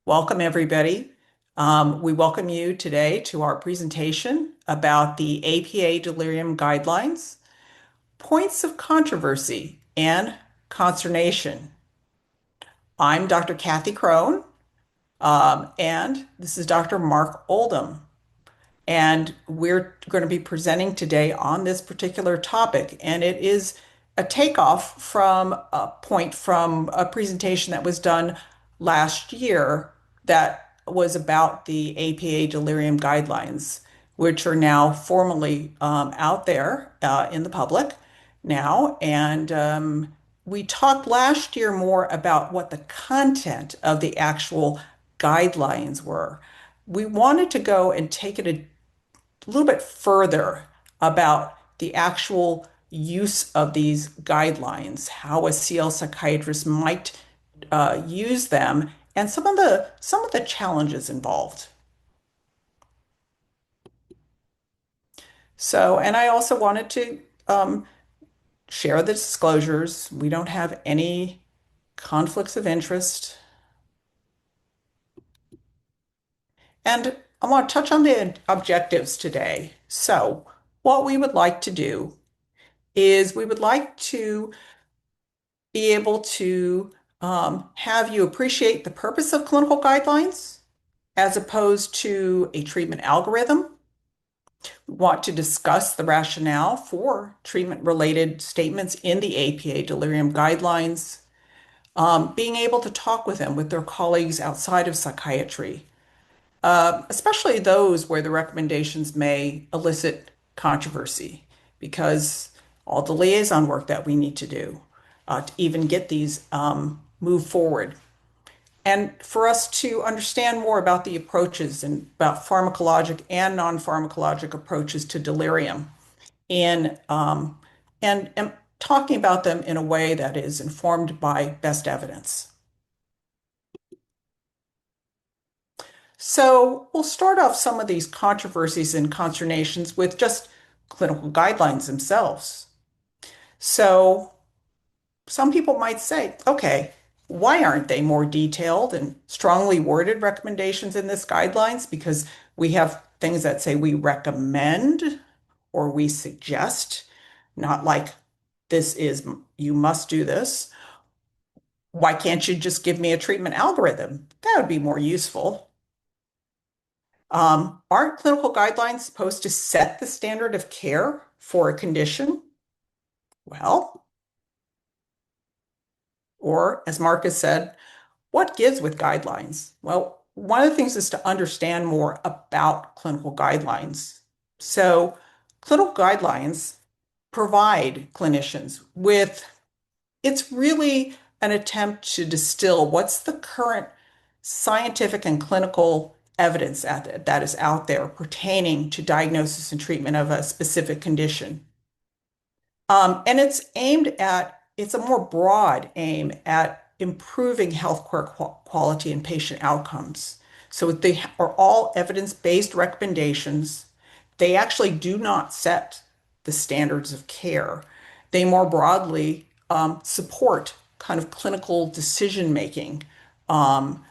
Welcome, everybody. We welcome you today to our presentation about the APA Delirium Guidelines, Points of Controversy and Consternation. I'm Dr. Kathy Crone, and this is Dr. Mark Oldham. And we're going to be presenting today on this particular topic. And it is a takeoff from a point from a presentation that was done last year that was about the APA delirium guidelines, which are now formally out there in the public now. And we talked last year more about what the content of the actual guidelines were. We wanted to go and take it a little bit further about the actual use of these guidelines, how a CL psychiatrist might use them, and some of the challenges involved. So, and I also wanted to share the disclosures. We don't have any conflicts of interest. And I want to touch on the objectives today. So, what we would like to do is we would like to be able to have you appreciate the purpose of clinical guidelines as opposed to a treatment algorithm. We want to discuss the rationale for treatment-related statements in the APA delirium guidelines, being able to talk with them, with their colleagues outside of psychiatry, especially those where the recommendations may elicit controversy, because all the liaison work that we need to do to even get these move forward. And for us to understand more about the approaches and about pharmacologic and non-pharmacologic approaches to delirium in and talking about them in a way that is informed by best evidence. So we'll start off some of these controversies and consternations with just clinical guidelines themselves. So some people might say, okay, why aren't they more detailed and strongly worded recommendations in this guidelines? Because we have things that say we recommend or we suggest, not like this is, you must do this. Why can't you just give me a treatment algorithm? That would be more useful. Aren't clinical guidelines supposed to set the standard of care for a condition? Well, or as Mark has said, what gives with guidelines? Well, one of the things is to understand more about clinical guidelines. So, clinical guidelines provide clinicians with, it's really an attempt to distill what's the current scientific and clinical evidence that is out there pertaining to diagnosis and treatment of a specific condition. And it's a more broad aim at improving healthcare quality and patient outcomes. So they are all evidence-based recommendations. They actually do not set the standards of care. They more broadly support kind of clinical decision making. Um,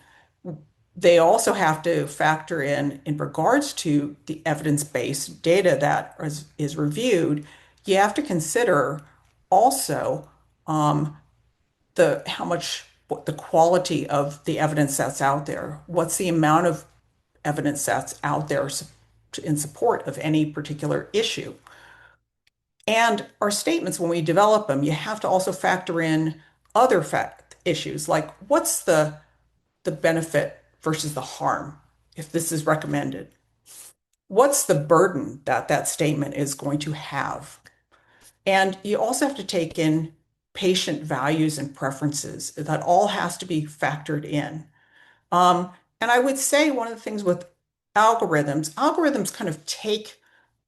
they also have to factor in regards to the evidence-based data that is reviewed. You have to consider also um, what the quality of the evidence that's out there. What's the amount of evidence that's out there in support of any particular issue? And our statements, when we develop them, you have to also factor in other fact issues like what's the benefit versus the harm if this is recommended? What's the burden that that statement is going to have? And you also have to take in patient values and preferences. That all has to be factored in. And I would say one of the things with algorithms kind of take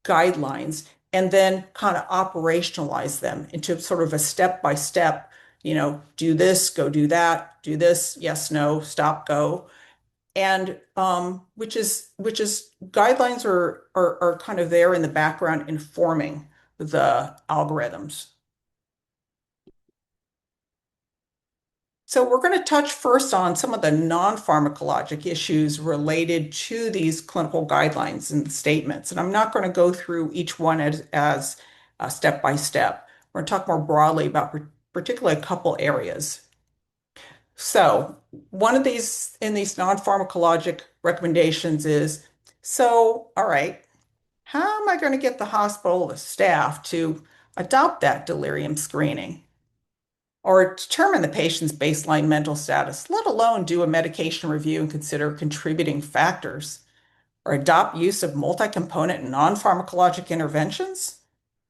guidelines and then kind of operationalize them into sort of a step by step, do this, go do that, do this, yes, no, stop, go. And which is guidelines are kind of there in the background informing the algorithms. So we're going to touch first on some of the non-pharmacologic issues related to these clinical guidelines and statements. And I'm not going to go through each one as step by step. We're going to talk more broadly about particularly a couple areas. So one of these in these non-pharmacologic recommendations is, so, all right, how am I going to get the hospital, the staff to adopt that delirium screening or determine the patient's baseline mental status, let alone do a medication review and consider contributing factors or adopt use of multi-component non-pharmacologic interventions?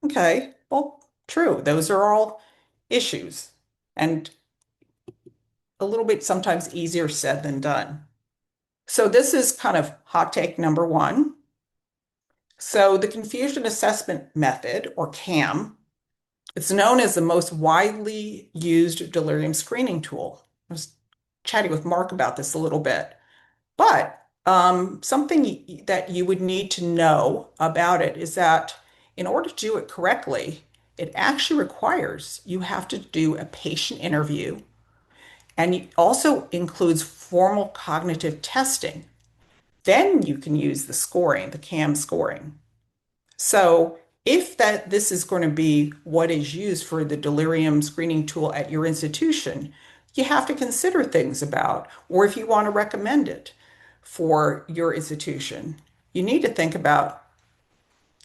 Okay, well, true. Those are all issues and a little bit sometimes easier said than done. So this is kind of hot take number one. So the confusion assessment method, or CAM, it's known as the most widely used delirium screening tool. I was chatting with Mark about this a little bit, but something that you would need to know about it is that in order to do it correctly, it actually requires you have to do a patient interview, and it also includes formal cognitive testing. Then you can use the scoring, the CAM scoring. So if that this is going to be what is used for the delirium screening tool at your institution, you have to consider things about, or if you want to recommend it for your institution, you need to think about,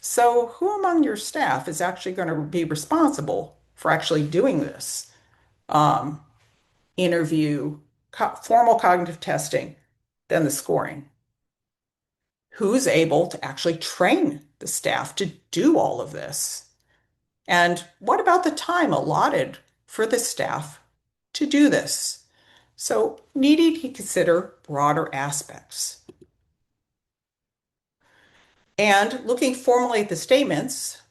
so who among your staff is actually going to be responsible for actually doing this um, interview, formal cognitive testing, then the scoring? Who's able to actually train the staff to do all of this? And what about the time allotted for the staff to do this? So, needing to consider broader aspects. And looking formally at the statements,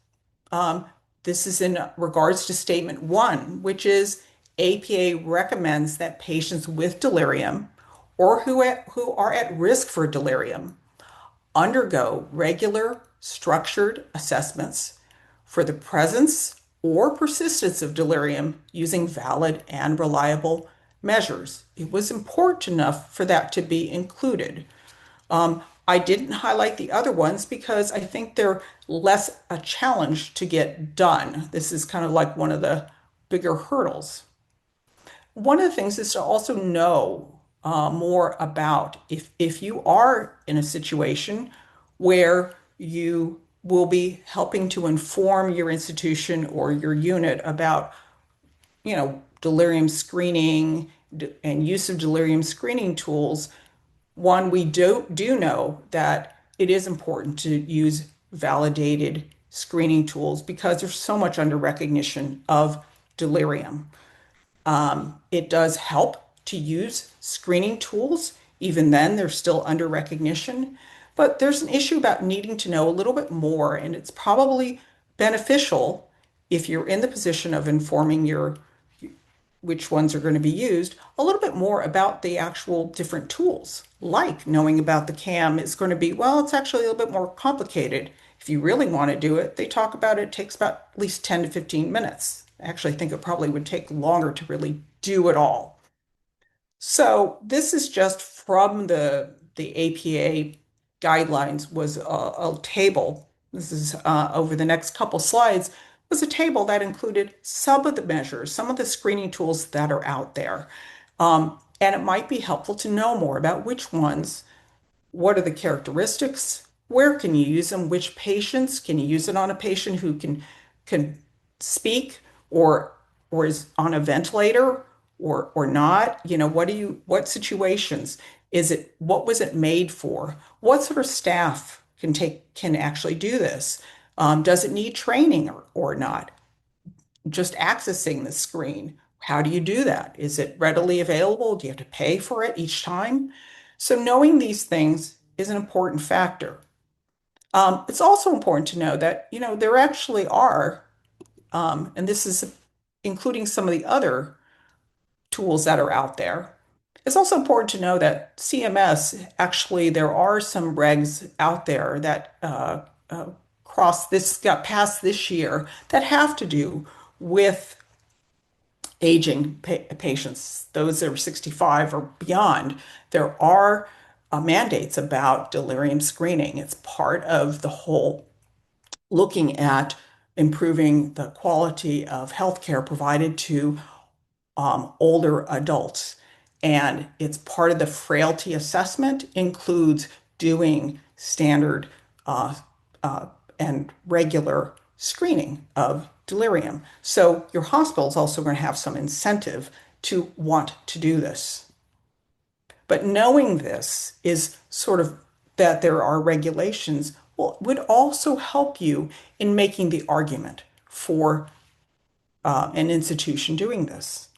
um, this is in regards to statement one, which is APA recommends that patients with delirium or who are at risk for delirium undergo regular structured assessments for the presence or persistence of delirium using valid and reliable measures. It was important enough for that to be included. I didn't highlight the other ones because I think they're less a challenge to get done. This is kind of like one of the bigger hurdles. One of the things is to also know more about if you are in a situation where you will be helping to inform your institution or your unit about, delirium screening and use of delirium screening tools. One, we do know that it is important to use validated screening tools because there's so much under recognition of delirium. It does help to use screening tools. Even then, they're still under recognition. But there's an issue about needing to know a little bit more, and it's probably beneficial if you're in the position of informing your which ones are going to be used, a little bit more about the actual different tools. Like knowing about the CAM is going to be, well, it's actually a little bit more complicated. If you really want to do it, they talk about it takes about at least 10 to 15 minutes. I actually think it probably would take longer to really do it all. So this is just from the APA guidelines was a table. This is over the next couple slides was a table that included some of the measures, some of the screening tools that are out there. And it might be helpful to know more about which ones, what are the characteristics, where can you use them, which patients, can you use it on a patient who can speak or is on a ventilator or not? What situations is it, what was it made for? What sort of staff can actually do this? Does it need training or not? Just accessing the screen. How do you do that? Is it readily available? Do you have to pay for it each time? So knowing these things is an important factor. It's also important to know that, there actually are, and this is including some of the other tools that are out there. It's also important to know that CMS, actually, there are some regs out there that got passed this year that have to do with aging patients, those that are 65 or beyond, there are mandates about delirium screening. It's part of the whole looking at improving the quality of healthcare provided to older adults. And it's part of the frailty assessment, includes doing standard uh, uh, and regular screening of delirium. So your hospital is also going to have some incentive to want to do this. But knowing this is sort of that there are regulations, well, would also help you in making the argument for an institution doing this.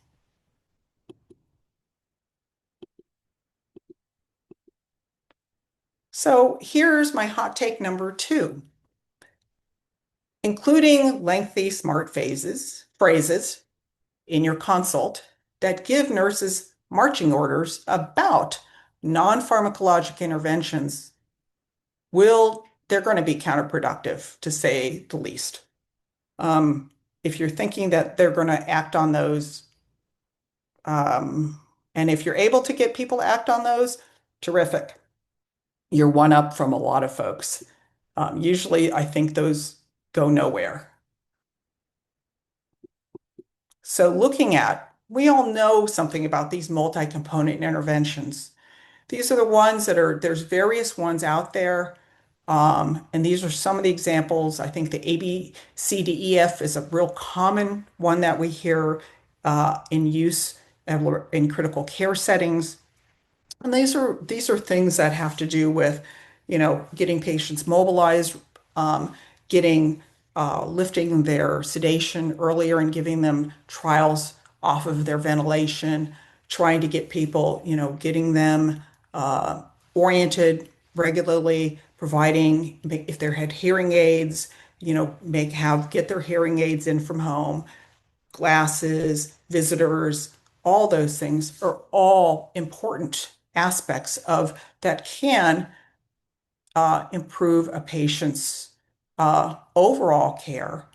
So here's my hot take number two, including lengthy smart phrases in your consult that give nurses marching orders about non-pharmacologic interventions they're going to be counterproductive to say the least. If you're thinking that they're going to act on those, um, and if you're able to get people to act on those, terrific. You're one up from a lot of folks. Usually, I think those go nowhere. So we all know something about these multi-component interventions. These are the ones there's various ones out there. And these are some of the examples. I think the ABCDEF is a real common one that we hear in use in critical care settings. And these are things that have to do with, getting patients mobilized, getting lifting their sedation earlier and giving them trials off of their ventilation, trying to get people, getting them oriented regularly, providing if they had hearing aids, get their hearing aids in from home, glasses, visitors, all those things are all important aspects of that can improve a patient's overall care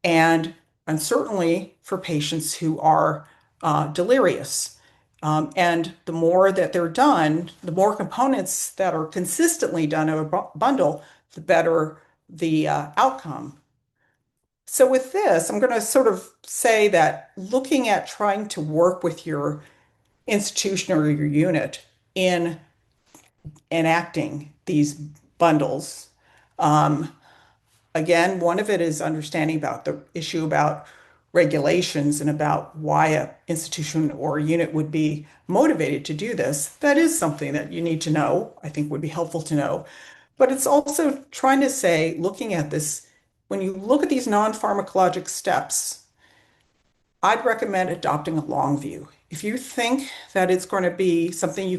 and certainly for patients who are delirious. And the more that they're done, the more components that are consistently done in a bundle, the better the outcome. So with this, I'm going to sort of say that looking at trying to work with your institution or your unit in enacting these bundles, um, again, one of it is understanding about the issue about regulations and about why a institution or a unit would be motivated to do this. That is something that you need to know, I think would be helpful to know. But it's also trying to say, looking at this, when you look at these non-pharmacologic steps, I'd recommend adopting a long view. If you think that it's going to be something you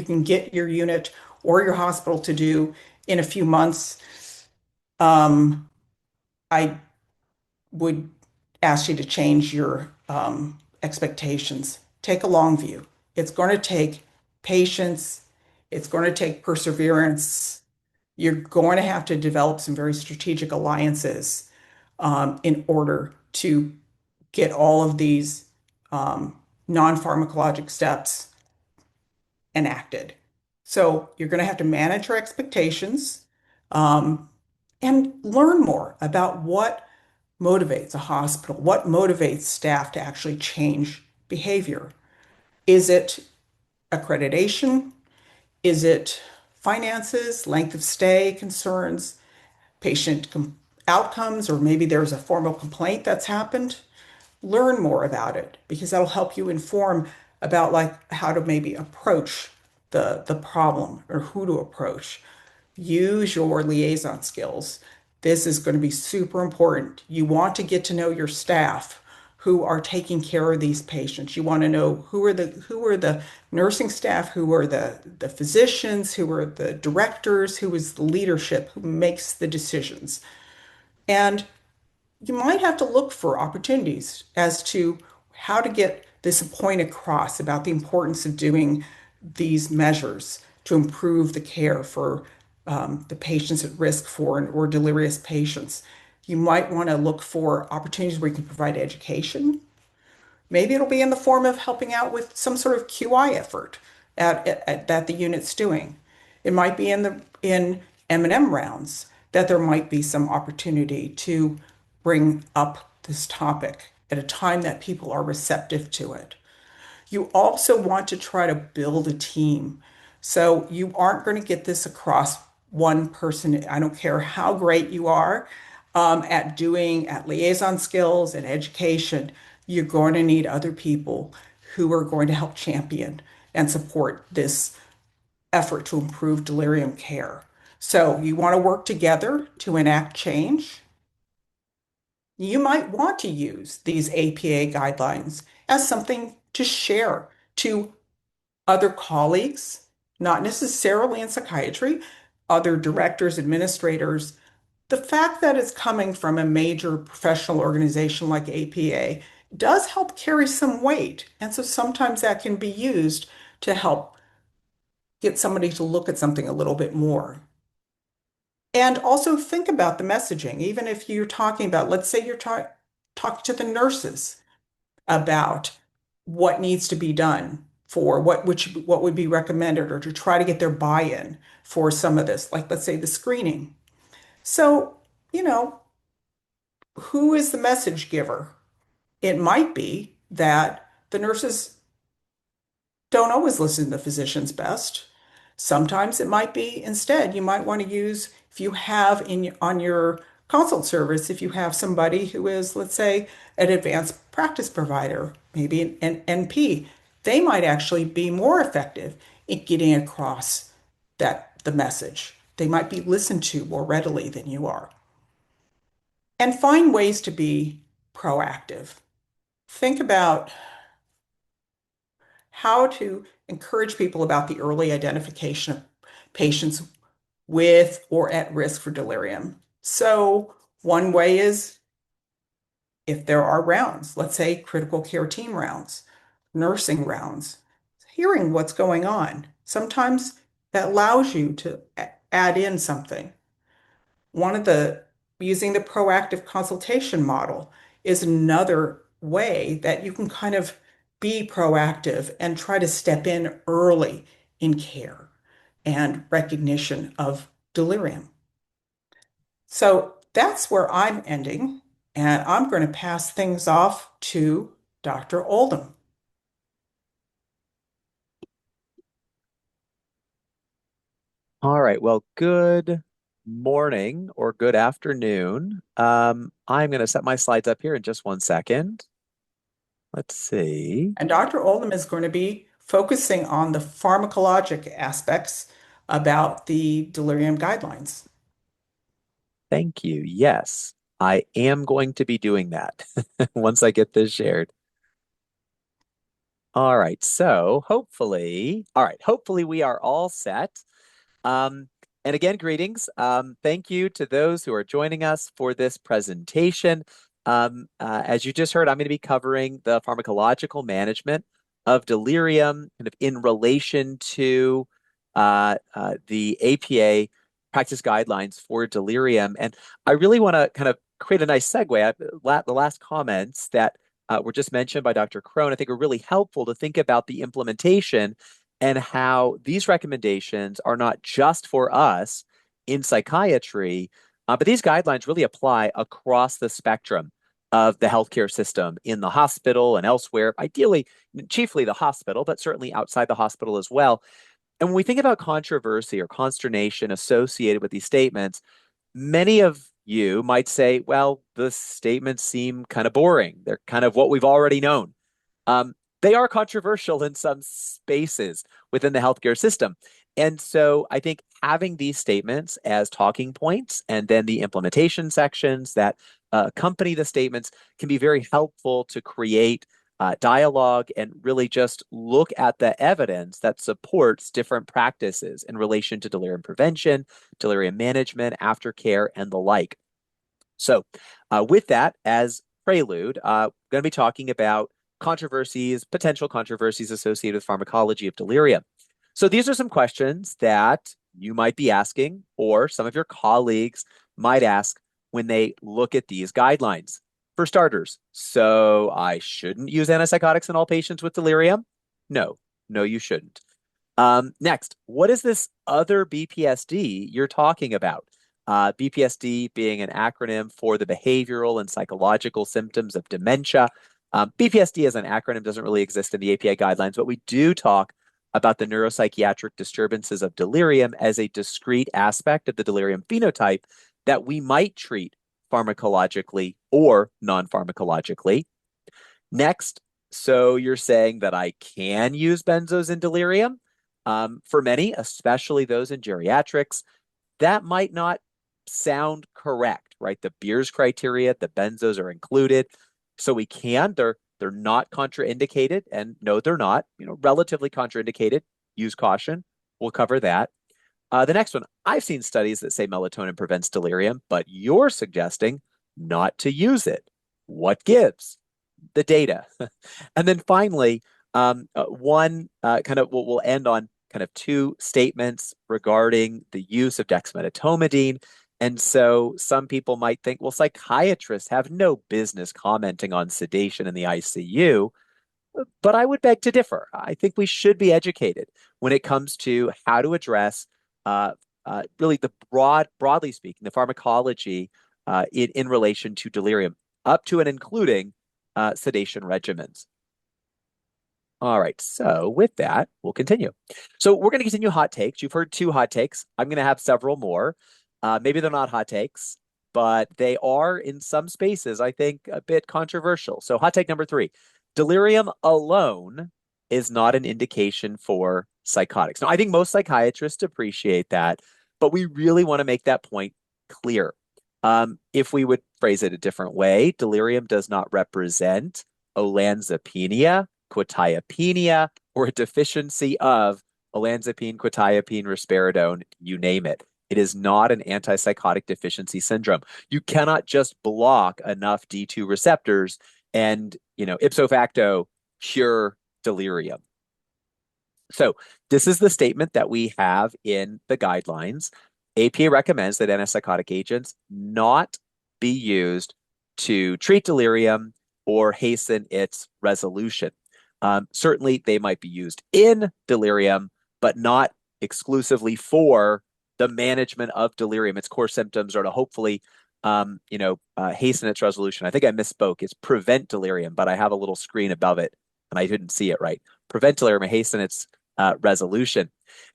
can get your unit or your hospital to do in a few months, um, I would ask you to change your expectations. Take a long view. It's going to take patience. It's going to take perseverance. You're going to have to develop some very strategic alliances in order to get all of these non-pharmacologic steps enacted. So you're going to have to manage your expectations um, and learn more about what motivates a hospital, what motivates staff to actually change behavior. Is it accreditation? Is it finances, length of stay concerns, patient outcomes, or maybe there's a formal complaint that's happened? Learn more about it because that'll help you inform about like how to maybe approach the problem or who to approach. Use your liaison skills. This is going to be super important. You want to get to know your staff who are taking care of these patients. You want to know who are the nursing staff, who are the physicians, who are the directors, who is the leadership, who makes the decisions. And you might have to look for opportunities as to how to get this point across about the importance of doing these measures to improve the care for the patients at risk for or delirious patients. You might want to look for opportunities where you can provide education. Maybe it'll be in the form of helping out with some sort of QI effort that the unit's doing. It might be in M&M rounds that there might be some opportunity to bring up this topic at a time that people are receptive to it. You also want to try to build a team. So you aren't going to get this across one person. I don't care how great you are at liaison skills and education. You're going to need other people who are going to help champion and support this effort to improve delirium care. So you want to work together to enact change. You might want to use these APA guidelines as something to share to other colleagues, not necessarily in psychiatry, other directors, administrators. The fact that it's coming from a major professional organization like APA does help carry some weight. And so sometimes that can be used to help get somebody to look at something a little bit more. And also think about the messaging, even if you're talking about, let's say you're talking to the nurses about what needs to be done for what would be recommended or to try to get their buy-in for some of this, like let's say the screening. So, you know, who is the message giver? It might be that the nurses don't always listen to the physician's best. Sometimes it might be instead, you might want to use, if you have on your consult service, if you have somebody who is, let's say, an advanced practice provider, maybe an NP, they might actually be more effective in getting across the message. They might be listened to more readily than you are. And find ways to be proactive. Think about how to encourage people about the early identification of patients with or at risk for delirium. So, one way is if there are rounds, let's say critical care team rounds, nursing rounds, hearing what's going on. Sometimes that allows you to add in something. One of the using the proactive consultation model is another way that you can kind of be proactive and try to step in early in care and recognition of delirium. So that's where I'm ending, and I'm going to pass things off to Dr. Oldham. All right. Well, good morning or good afternoon. I'm going to set my slides up here in just one second. Let's see. And Dr. Oldham is going to be focusing on the pharmacologic aspects about the delirium guidelines. Thank you. Yes, I am going to be doing that once I get this shared. All right. Hopefully we are all set. Um, and again, greetings. Thank you to those who are joining us for this presentation. As you just heard, I'm going to be covering the pharmacological management of delirium, kind of in relation to the APA practice guidelines for delirium. And I really want to kind of create a nice segue. The last comments that were just mentioned by Dr. Crone, I think are really helpful to think about the implementation and how these recommendations are not just for us in psychiatry, but these guidelines really apply across the spectrum of the healthcare system in the hospital and elsewhere, ideally, chiefly the hospital, but certainly outside the hospital as well. And when we think about controversy or consternation associated with these statements, many of you might say, well, the statements seem kind of boring. They're kind of what we've already known. Um, they are controversial in some spaces within the healthcare system. And so I think having these statements as talking points and then the implementation sections that accompany the statements can be very helpful to create dialogue and really just look at the evidence that supports different practices in relation to delirium prevention, delirium management, aftercare, and the like. So, with that as prelude, going to be talking about potential controversies associated with pharmacology of delirium. So, these are some questions that you might be asking, or some of your colleagues might ask when they look at these guidelines. for starters. So I shouldn't use antipsychotics in all patients with delirium? No, no, you shouldn't. Next, what is this other BPSD you're talking about? BPSD being an acronym for the behavioral and psychological symptoms of dementia. BPSD as an acronym doesn't really exist in the APA guidelines, but we do talk about the neuropsychiatric disturbances of delirium as a discrete aspect of the delirium phenotype that we might treat pharmacologically or non-pharmacologically. Next, so you're saying that I can use benzos in delirium? For many, especially those in geriatrics, that might not sound correct, right? The Beers criteria, the benzos are included. So we can, they're not contraindicated. And no, they're not, relatively contraindicated. Use caution. We'll cover that. The next one, I've seen studies that say melatonin prevents delirium, but you're suggesting not to use it. What gives? The data. And then finally, one kind of we'll end on kind of two statements regarding the use of dexmedetomidine. And so some people might think, well, psychiatrists have no business commenting on sedation in the ICU. But I would beg to differ. I think we should be educated when it comes to how to address really the broadly speaking, the pharmacology in relation to delirium, up to and including sedation regimens. All right, so with that, we'll continue. So we're going to continue hot takes. You've heard two hot takes. I'm going to have several more. Maybe they're not hot takes, but they are in some spaces, I think, a bit controversial. So hot take number 3, delirium alone is not an indication for psychotics. Now, I think most psychiatrists appreciate that, but we really want to make that point clear. If we would phrase it a different way, delirium does not represent olanzapine, quetiapine, or a deficiency of olanzapine, quetiapine, risperidone, you name it. It is not an antipsychotic deficiency syndrome. You cannot just block enough D2 receptors and, ipso facto cure delirium. So this is the statement that we have in the guidelines. APA recommends that antipsychotic agents not be used to treat delirium or hasten its resolution. Certainly, they might be used in delirium, but not exclusively for the management of delirium. Its core symptoms are to hopefully, hasten its resolution. I think I misspoke. It's prevent delirium, but I have a little screen above it, and I didn't see it right. Prevent delirium and hasten its resolution.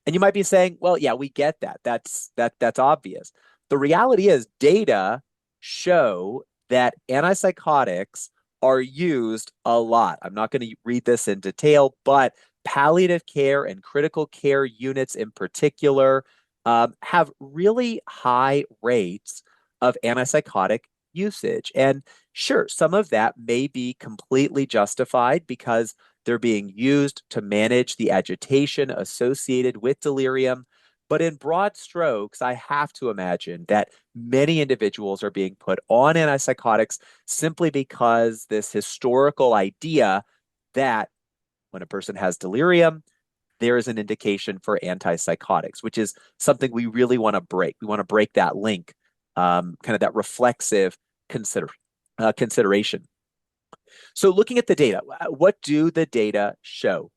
And you might be saying, well, yeah, we get that. That's obvious. The reality is data show that antipsychotics are used a lot. I'm not going to read this in detail, but palliative care and critical care units in particular have really high rates of antipsychotic usage. And sure, some of that may be completely justified because they're being used to manage the agitation associated with delirium. But in broad strokes, I have to imagine that many individuals are being put on antipsychotics simply because this historical idea that when a person has delirium, there is an indication for antipsychotics, which is something we really want to break. We want to break that link, kind of that reflexive consideration. So looking at the data, what do the data show?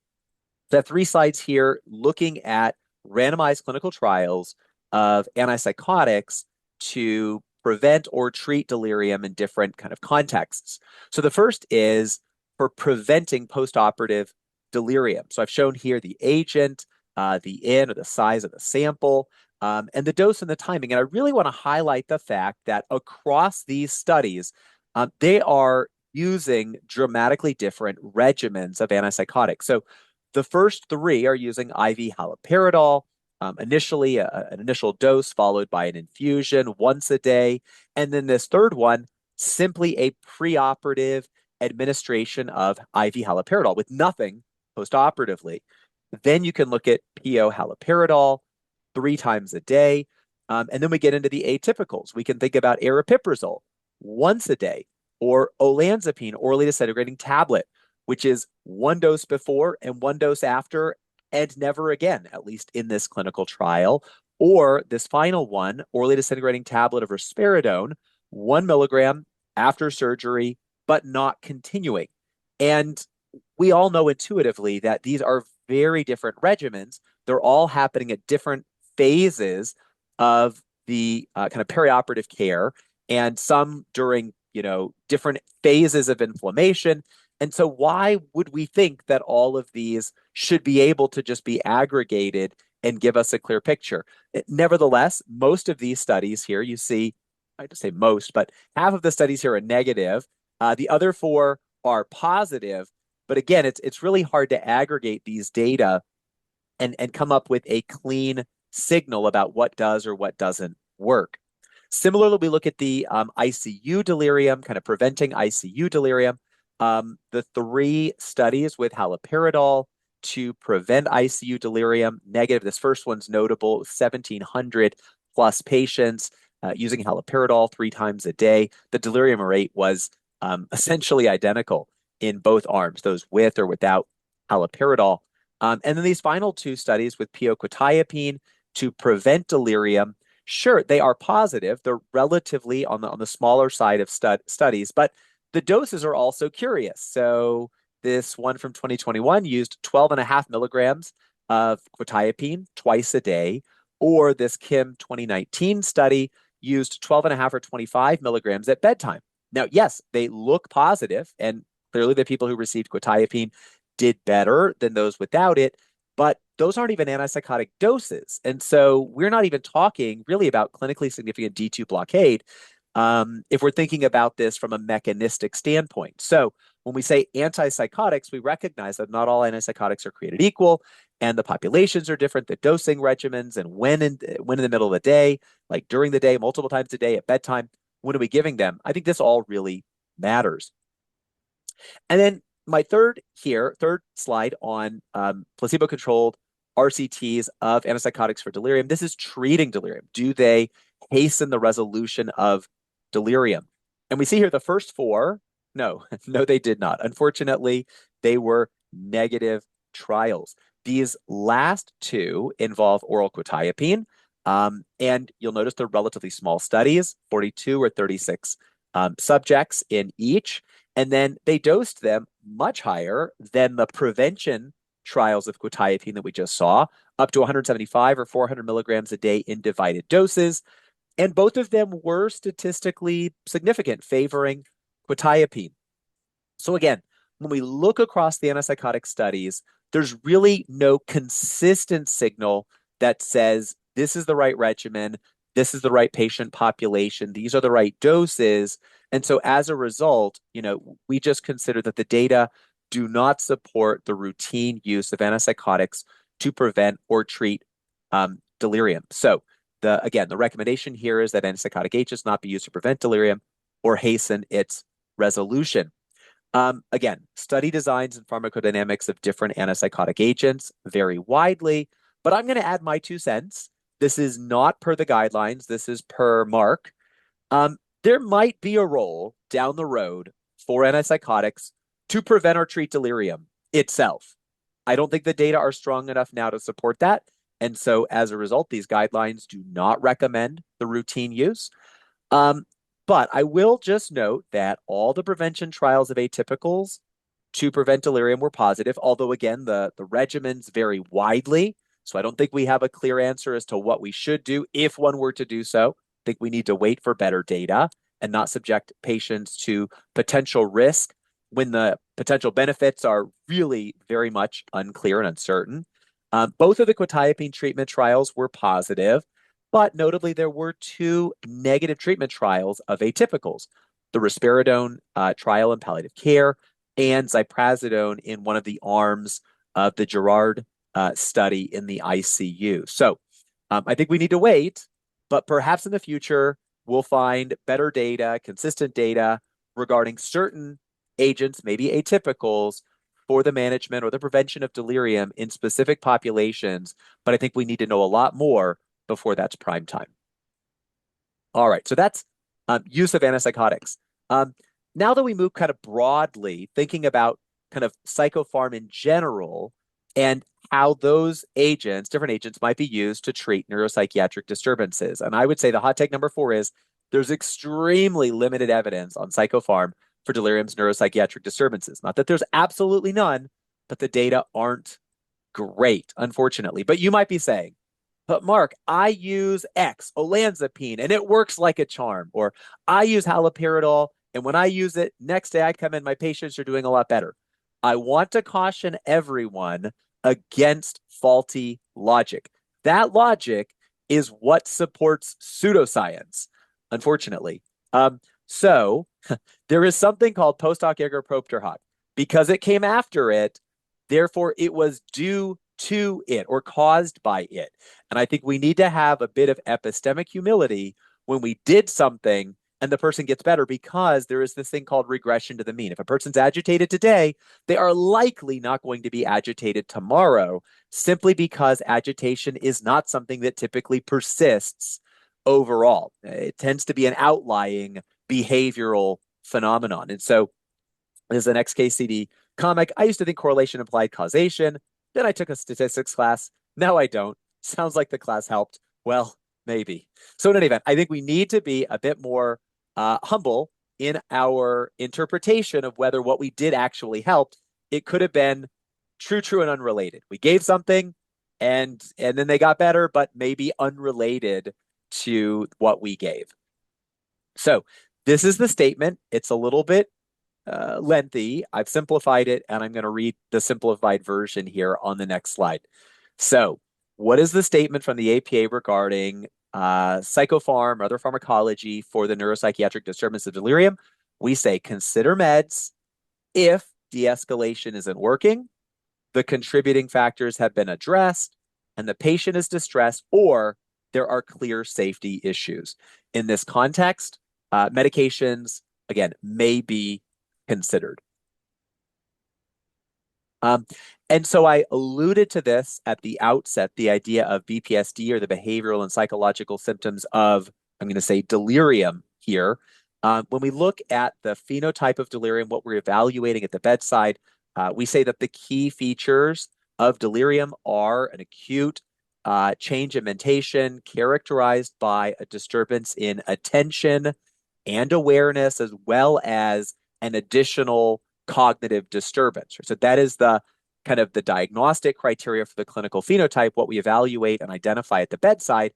The 3 slides here looking at randomized clinical trials of antipsychotics to prevent or treat delirium in different kind of contexts. So the first is for preventing postoperative delirium. So I've shown here the agent, the N or the size of the sample, and the dose and the timing. And I really want to highlight the fact that across these studies, they are using dramatically different regimens of antipsychotics. So the first 3 are using IV haloperidol, initially an initial dose followed by an infusion once a day. And then this third one, simply a preoperative administration of IV haloperidol with nothing postoperatively. Then you can look at PO haloperidol 3 times a day. And then we get into the atypicals. We can think about aripiprazole once a day or olanzapine, orally disintegrating tablet, which is 1 dose before and 1 dose after and never again, at least in this clinical trial. Or this final one, orally disintegrating tablet of risperidone, 1 milligram after surgery, but not continuing. And we all know intuitively that these are very different regimens. They're all happening at different phases of the kind of perioperative care, and some during, different phases of inflammation. And so, why would we think that all of these should be able to just be aggregated and give us a clear picture? Nevertheless, most of these studies here, you see, I just say most, but half of the studies here are negative. The other four are positive. But again, it's really hard to aggregate these data and come up with a clean signal about what does or what doesn't work. Similarly, we look at the ICU delirium, kind of preventing ICU delirium. The three studies with haloperidol to prevent ICU delirium, negative. This first one's notable, 1,700 plus patients using haloperidol 3 times a day. The delirium rate was essentially identical in both arms, those with or without haloperidol. And then these final two studies with p-quetiapine to prevent delirium, sure, they are positive. They're relatively on the smaller side of studies, but the doses are also curious. So this one from 2021 used 12.5 milligrams of quetiapine twice a day, or this Kim 2019 study used 12.5 or 25 milligrams at bedtime. Now, yes, they look positive, and clearly the people who received quetiapine did better than those without it, but those aren't even antipsychotic doses. And so we're not even talking really about clinically significant D2 blockade if we're thinking about this from a mechanistic standpoint. So when we say antipsychotics, we recognize that not all antipsychotics are created equal, and the populations are different, the dosing regimens, and when in the middle of the day, like during the day, multiple times a day, at bedtime, when are we giving them? I think this all really matters. And then my third slide on placebo-controlled RCTs of antipsychotics for delirium. This is treating delirium. Do they hasten the resolution of delirium? And we see here the first four, no, no, they did not. Unfortunately, they were negative trials. These last two involve oral quetiapine, and you'll notice they're relatively small studies, 42 or 36 subjects in each. And then they dosed them much higher than the prevention trials of quetiapine that we just saw, up to 175 or 400 milligrams a day in divided doses. And both of them were statistically significant, favoring quetiapine. So again, when we look across the antipsychotic studies, there's really no consistent signal that says this is the right regimen, this is the right patient population, these are the right doses. And so as a result, we just consider that the data do not support the routine use of antipsychotics to prevent or treat delirium. So the recommendation here is that antipsychotic agents not be used to prevent delirium or hasten its resolution. Again, study designs and pharmacodynamics of different antipsychotic agents vary widely, but I'm going to add my 2 cents. This is not per the guidelines. This is per Mark. There might be a role down the road for antipsychotics to prevent or treat delirium itself. I don't think the data are strong enough now to support that. And so as a result, these guidelines do not recommend the routine use. But I will just note that all the prevention trials of atypicals to prevent delirium were positive, although again, the regimens vary widely. So I don't think we have a clear answer as to what we should do if one were to do so. I think we need to wait for better data and not subject patients to potential risk when the potential benefits are really very much unclear and uncertain. Both of the quetiapine treatment trials were positive, but notably there were 2 negative treatment trials of atypicals, the risperidone trial in palliative care and ziprasidone in one of the arms of the Gerard study in the ICU. So I think we need to wait, but perhaps in the future, we'll find better data, consistent data regarding certain agents, maybe atypicals, for the management or the prevention of delirium in specific populations. But I think we need to know a lot more before that's prime time. All right, so that's use of antipsychotics. Now that we move kind of broadly, thinking about kind of psychopharm in general and how those agents, different agents, might be used to treat neuropsychiatric disturbances. And I would say the hot take number 4 is There's extremely limited evidence on psychopharm for delirium's neuropsychiatric disturbances. Not that there's absolutely none, but the data aren't great, unfortunately. But you might be saying, but Mark, I use X, olanzapine, and it works like a charm. Or I use haloperidol, and when I use it, next day I come in, my patients are doing a lot better. I want to caution everyone against faulty logic. That logic is what supports pseudoscience, unfortunately. So there is something called post hoc ergo propter hoc. Because it came after it, therefore it was due to it or caused by it. And I think we need to have a bit of epistemic humility when we did something and the person gets better, because there is this thing called regression to the mean. If a person's agitated today, they are likely not going to be agitated tomorrow, simply because agitation is not something that typically persists overall. It tends to be an outlying behavioral phenomenon. And so, as an XKCD comic, I used to think correlation implied causation. Then I took a statistics class. Now I don't. Sounds like the class helped. Well, maybe. So in any event, I think we need to be a bit more humble in our interpretation of whether what we did actually helped. It could have been true, and unrelated. We gave something, and then they got better, but maybe unrelated to what we gave. So this is the statement. It's a little bit lengthy. I've simplified it, and I'm going to read the simplified version here on the next slide. So, what is the statement from the APA regarding psychopharm or other pharmacology for the neuropsychiatric disturbance of delirium? We say consider meds if de-escalation isn't working, the contributing factors have been addressed, and the patient is distressed, or there are clear safety issues. In this context, medications, again, may be considered. And so I alluded to this at the outset, the idea of BPSD, or the behavioral and psychological symptoms of, I'm going to say, delirium here. When we look at the phenotype of delirium, what we're evaluating at the bedside, we say that the key features of delirium are an acute change in mentation characterized by a disturbance in attention and awareness, as well as an additional cognitive disturbance. So that is the kind of the diagnostic criteria for the clinical phenotype, what we evaluate and identify at the bedside.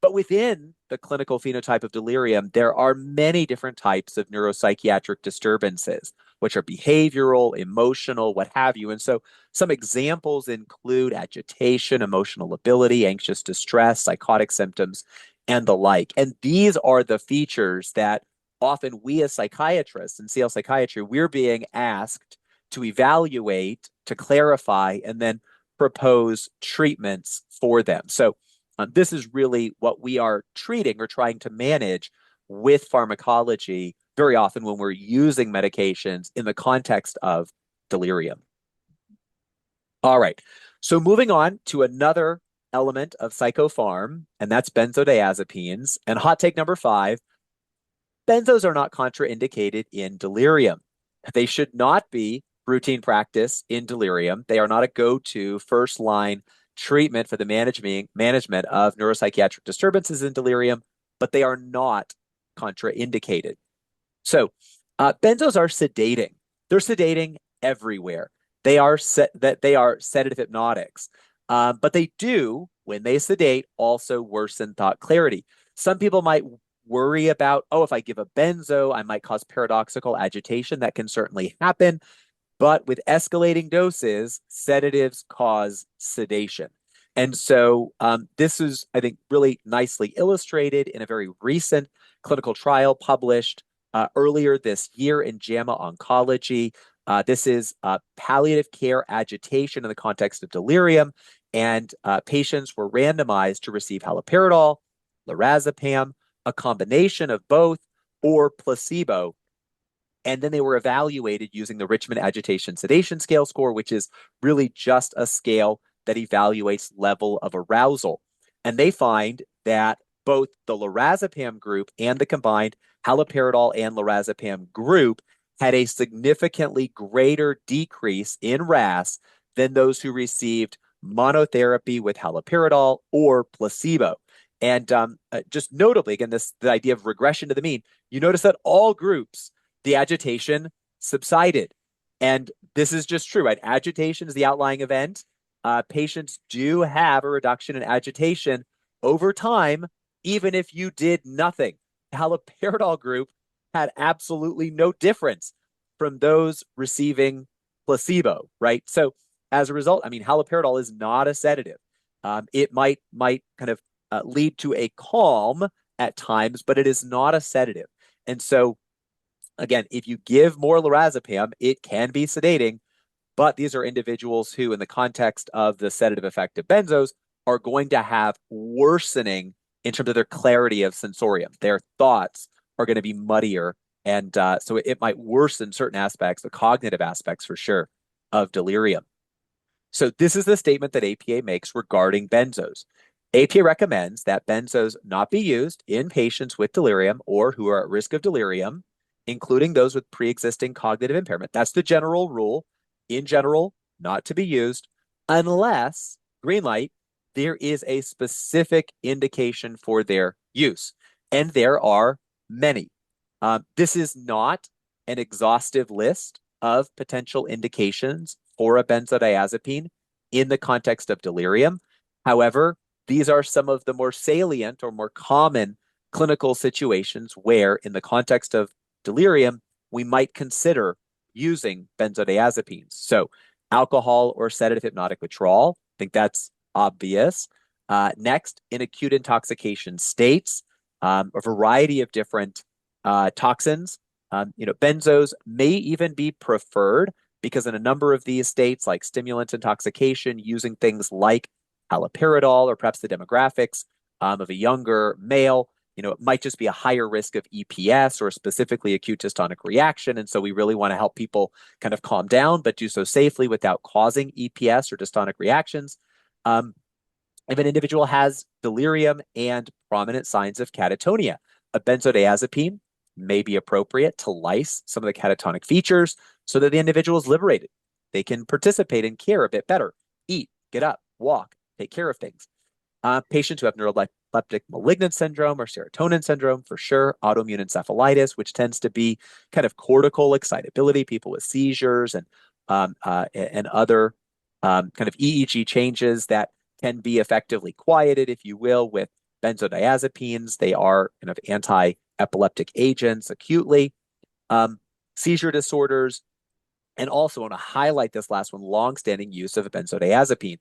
But within the clinical phenotype of delirium, there are many different types of neuropsychiatric disturbances, which are behavioral, emotional, what have you. And so some examples include agitation, emotional lability, anxious distress, psychotic symptoms, and the like. And these are the features that often we as psychiatrists in CL psychiatry, we're being asked to evaluate, to clarify, and then propose treatments for them. So this is really what we are treating or trying to manage with pharmacology very often when we're using medications in the context of delirium. All right. So moving on to another element of psychopharm, and that's benzodiazepines. And hot take number 5, benzos are not contraindicated in delirium. They should not be routine practice in delirium. They are not a go-to first line treatment for the management of neuropsychiatric disturbances in delirium, but they are not contraindicated. So benzos are sedating. They're sedating everywhere. They are sedative hypnotics, but they do, when they sedate, also worsen thought clarity. Some people might worry about, oh, if I give a benzo, I might cause paradoxical agitation. That can certainly happen. But with escalating doses, sedatives cause sedation. And so this is, I think, really nicely illustrated in a very recent clinical trial published earlier this year in JAMA Oncology. This is palliative care agitation in the context of delirium, and patients were randomized to receive haloperidol, lorazepam, a combination of both, or placebo. And then they were evaluated using the Richmond Agitation Sedation Scale score, which is really just a scale that evaluates level of arousal. And they find that both the lorazepam group and the combined haloperidol and lorazepam group had a significantly greater decrease in RAS than those who received monotherapy with haloperidol or placebo. And just notably, again, the idea of regression to the mean, you notice that all groups, the agitation subsided. And this is just true, right? Agitation is the outlying event. Patients do have a reduction in agitation over time, even if you did nothing. Haloperidol group had absolutely no difference from those receiving placebo, right? So as a result, I mean, haloperidol is not a sedative. It might kind of lead to a calm at times, but it is not a sedative. And so, again, if you give more lorazepam, it can be sedating, but these are individuals who, in the context of the sedative effect of benzos, are going to have worsening in terms of their clarity of sensorium. Their thoughts are going to be muddier. And so it might worsen certain aspects, the cognitive aspects for sure, of delirium. So this is the statement that APA makes regarding benzos. APA recommends that benzos not be used in patients with delirium or who are at risk of delirium, including those with pre-existing cognitive impairment. That's the general rule. In general, not to be used unless, green light, there is a specific indication for their use. And there are many. This is not an exhaustive list of potential indications for a benzodiazepine in the context of delirium. However, these are some of the more salient or more common clinical situations where, in the context of delirium, we might consider using benzodiazepines. So, alcohol or sedative hypnotic withdrawal, I think that's obvious. Next, in acute intoxication states, a variety of different toxins. Benzos may even be preferred because in a number of these states, like stimulant intoxication, using things like haloperidol or perhaps the demographics of a younger male, it might just be a higher risk of EPS or specifically acute dystonic reaction. And so we really want to help people kind of calm down, but do so safely without causing EPS or dystonic reactions. If an individual has delirium and prominent signs of catatonia, a benzodiazepine may be appropriate to lyse some of the catatonic features so that the individual is liberated. They can participate in care a bit better, eat, get up, walk, take care of things. Patients who have neuroleptic malignant syndrome or serotonin syndrome, for sure, autoimmune encephalitis, which tends to be kind of cortical excitability, people with seizures and other kind of EEG changes that can be effectively quieted, if you will, with benzodiazepines. They are kind of anti-epileptic agents acutely. Seizure disorders, and also I want to highlight this last one, long-standing use of a benzodiazepine.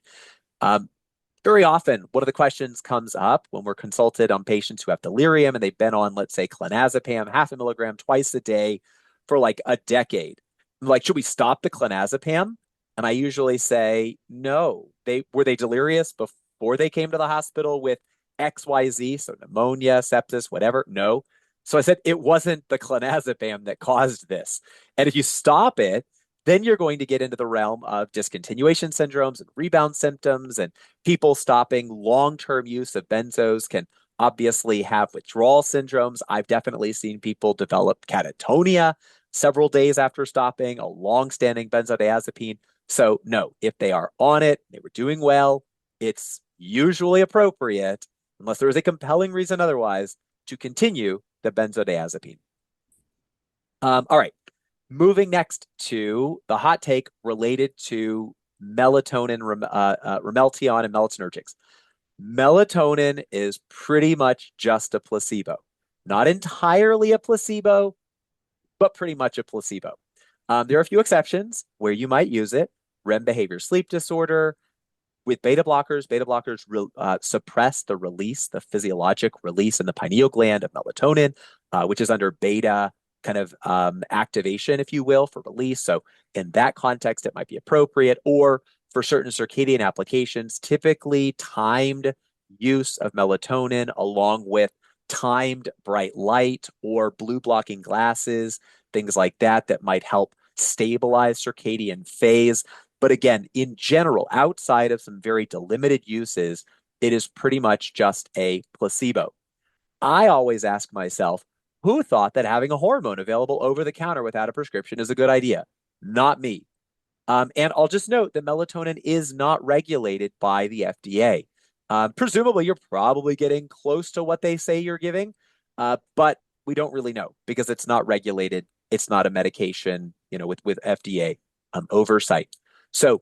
Very often, one of the questions comes up when we're consulted on patients who have delirium and they've been on, let's say, clonazepam, 0.5 mg twice a day for like a decade. I'm like, should we stop the clonazepam? And I usually say, no. Were they delirious before they came to the hospital with XYZ, so pneumonia, sepsis, whatever? No. So I said, it wasn't the clonazepam that caused this. And if you stop it, then you're going to get into the realm of discontinuation syndromes and rebound symptoms, and people stopping long-term use of benzos can obviously have withdrawal syndromes. I've definitely seen people develop catatonia several days after stopping a long-standing benzodiazepine. So no, if they are on it, they were doing well, it's usually appropriate, unless there is a compelling reason otherwise, to continue the benzodiazepine. All right. Moving next to the hot take related to melatonin, Ramelteon, and melatonergics. Melatonin is pretty much just a placebo. Not entirely a placebo, but pretty much a placebo. There are a few exceptions where you might use it. REM behavior sleep disorder. With beta blockers suppress the release, the physiologic release in the pineal gland of melatonin, which is under beta kind of activation, if you will, for release. So in that context, it might be appropriate. Or for certain circadian applications, typically timed use of melatonin along with timed bright light or blue blocking glasses, things like that, that might help stabilize circadian phase. But again, in general, outside of some very delimited uses, it is pretty much just a placebo. I always ask myself, who thought that having a hormone available over the counter without a prescription is a good idea? Not me. And I'll just note that melatonin is not regulated by the FDA. Presumably, you're probably getting close to what they say you're giving, but we don't really know because it's not regulated. It's not a medication, with FDA oversight. So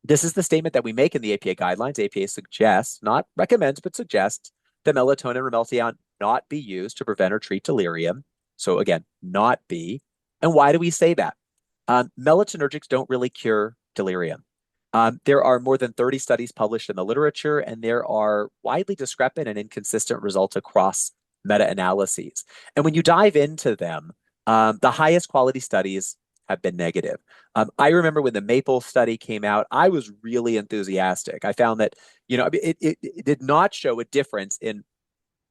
this is the statement that we make in the APA guidelines. APA suggests, not recommends, but suggests that melatonin or Meltion not be used to prevent or treat delirium. So again, not be. And why do we say that? Melatonergics don't really cure delirium. There are more than 30 studies published in the literature, and there are widely discrepant and inconsistent results across meta-analyses. And when you dive into them, the highest quality studies have been negative. I remember when the Maple study came out, I was really enthusiastic. I found that, it did not show a difference in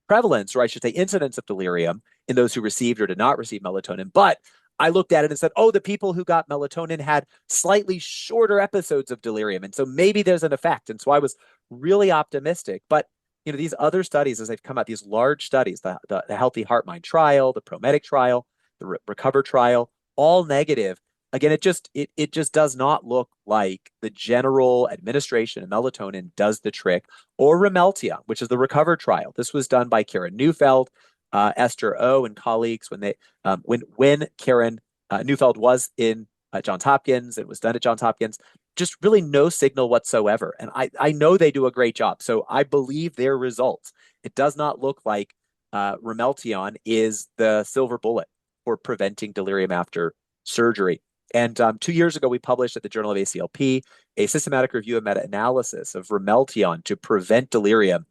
prevalence, or I should say incidence of delirium in those who received or did not receive melatonin. But I looked at it and said, oh, the people who got melatonin had slightly shorter episodes of delirium. And so maybe there's an effect. And so I was really optimistic. But, these other studies, as they've come out, these large studies, the Healthy Heart Mind trial, the ProMedic trial, the Recover trial, all negative. Again, it just does not look like the general administration of melatonin does the trick, or Remeltia, which is the Recover trial. This was done by Karen Neufeld, Esther O, and colleagues when Karen Neufeld was in Johns Hopkins. It was done at Johns Hopkins. Just really no signal whatsoever. And I know they do a great job, so I believe their results. It does not look like Remeltion is the silver bullet for preventing delirium after surgery. And 2 years ago, we published at the Journal of ACLP a systematic review and meta-analysis of Remeltion to prevent delirium,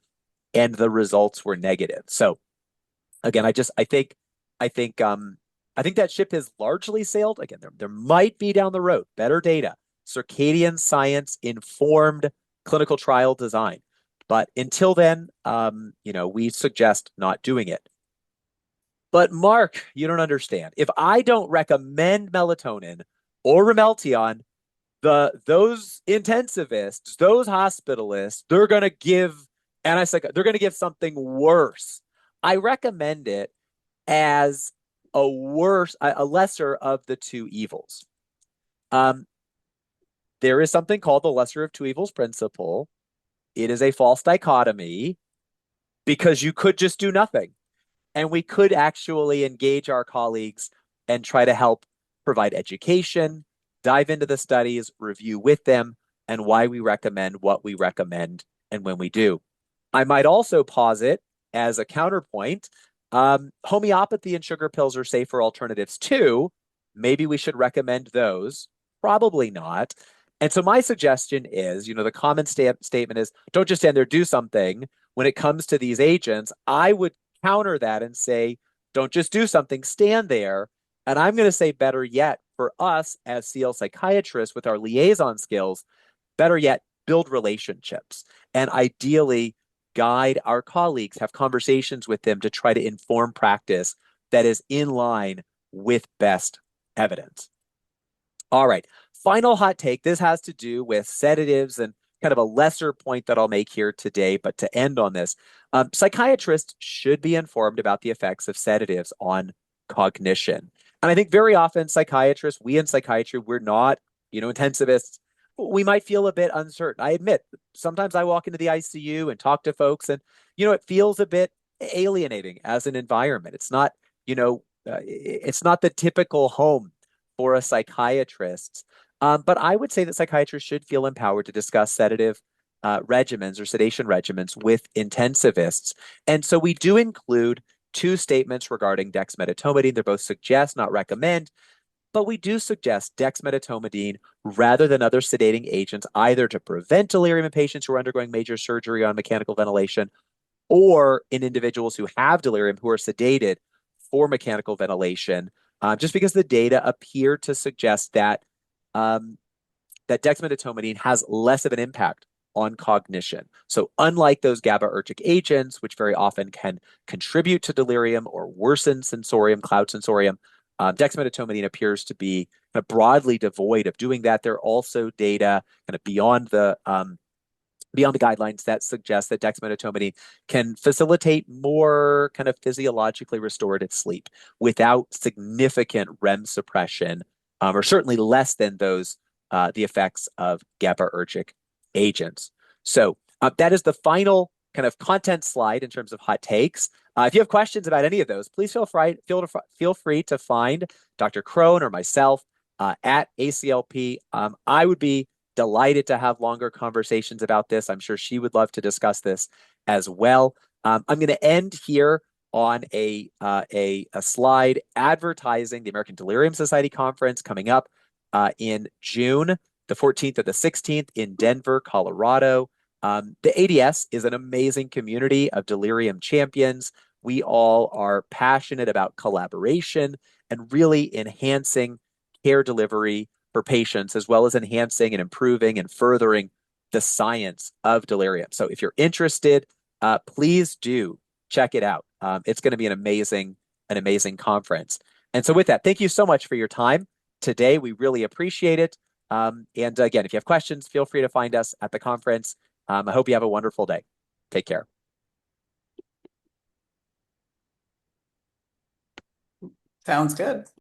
and the results were negative. So again, I think that ship has largely sailed. Again, there might be down the road better data, circadian science informed clinical trial design. But until then, we suggest not doing it. But Mark, you don't understand. If I don't recommend melatonin or Remeltion, those intensivists, those hospitalists, they're going to give they're going to give something worse. I recommend it as a lesser of the two evils. There is something called the lesser of two evils principle. It is a false dichotomy because you could just do nothing. And we could actually engage our colleagues and try to help provide education, dive into the studies, review with them, and why we recommend what we recommend and when we do. I might also posit as a counterpoint, homeopathy and sugar pills are safer alternatives too. Maybe we should recommend those. Probably not. And so my suggestion is, the common statement is don't just stand there, do something. When it comes to these agents, I would counter that and say, don't just do something, stand there. And I'm going to say better yet, for us as CL psychiatrists with our liaison skills, better yet, build relationships and ideally guide our colleagues, have conversations with them to try to inform practice that is in line with best evidence. All right. Final hot take. This has to do with sedatives and kind of a lesser point that I'll make here today, but to end on this, psychiatrists should be informed about the effects of sedatives on cognition. And I think very often psychiatrists, we in psychiatry, we're not, intensivists. We might feel a bit uncertain. I admit, sometimes I walk into the ICU and talk to folks and, it feels a bit alienating as an environment. It's not the typical home for a psychiatrist. But I would say that psychiatrists should feel empowered to discuss sedative regimens or sedation regimens with intensivists. And so we do include two statements regarding dexmedetomidine. They're both suggest, not recommend, but we do suggest dexmedetomidine rather than other sedating agents, either to prevent delirium in patients who are undergoing major surgery on mechanical ventilation or in individuals who have delirium who are sedated for mechanical ventilation, just because the data appear to suggest that that dexmedetomidine has less of an impact on cognition. So unlike those GABAergic agents, which very often can contribute to delirium or worsen sensorium, cloud sensorium, dexmedetomidine appears to be kind of broadly devoid of doing that. There are also data kind of beyond the guidelines that suggest that dexmedetomidine can facilitate more kind of physiologically restorative sleep without significant REM suppression, or certainly less than the effects of GABAergic agents. So That is the final kind of content slide in terms of hot takes. If you have questions about any of those, please feel free to find Dr. Crone or myself at ACLP. I would be delighted to have longer conversations about this. I'm sure she would love to discuss this as well. I'm going to end here on a slide advertising the American Delirium Society conference coming up in June, the 14th or the 16th in Denver, Colorado. The ADS is an amazing community of delirium champions. We all are passionate about collaboration and really enhancing care delivery for patients, as well as enhancing and improving and furthering the science of delirium. So if you're interested, please do check it out. It's going to be an amazing conference. And so with that, thank you so much for your time today. We really appreciate it. And again, if you have questions, feel free to find us at the conference. I hope you have a wonderful day. Take care. Sounds good.